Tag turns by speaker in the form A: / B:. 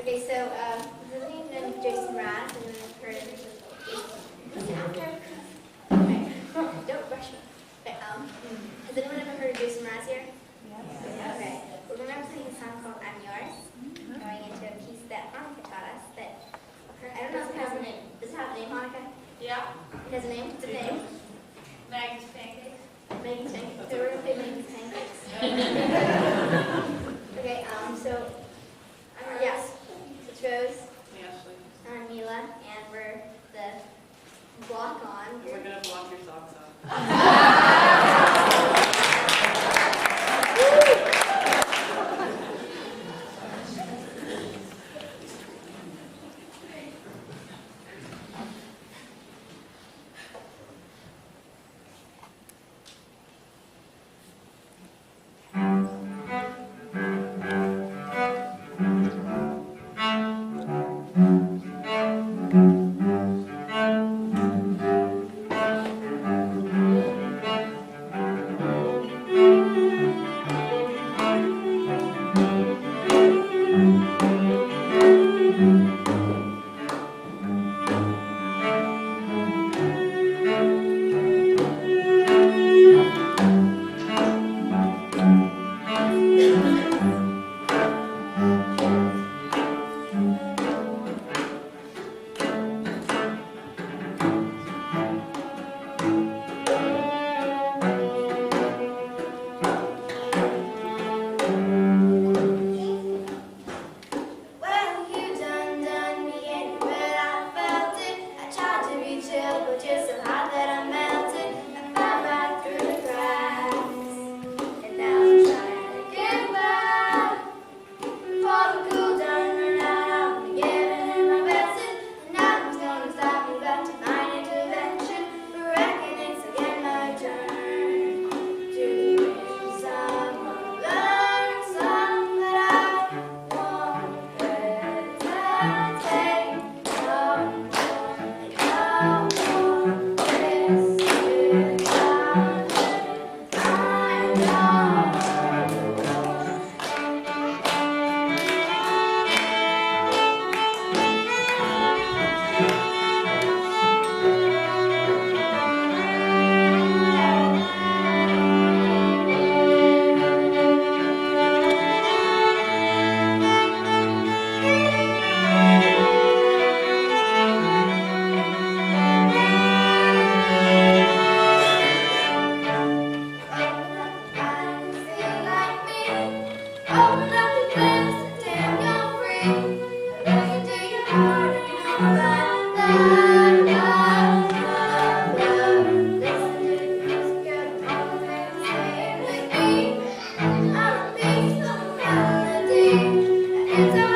A: Okay, so has anyone known Jason Mraz and then heard of what's the actor? Okay, don't rush me. Okay, has anyone ever heard of Jason Mraz here? Yes. Okay, we're going to be playing a song called I'm Yours, going into a piece that Monica taught us that, I don't know if it has a name. Does it have a name, Monica?
B: Yeah.
A: It has a name? What's the name?
B: Maggie's Pancakes.
A: Maggie's Pancakes. So we're going to play Maggie's Pancakes. Okay, so, yes, it's Rose.
B: Ashley.
A: I'm Mila, and we're the block on.
B: We're going to block your socks off.
A: It's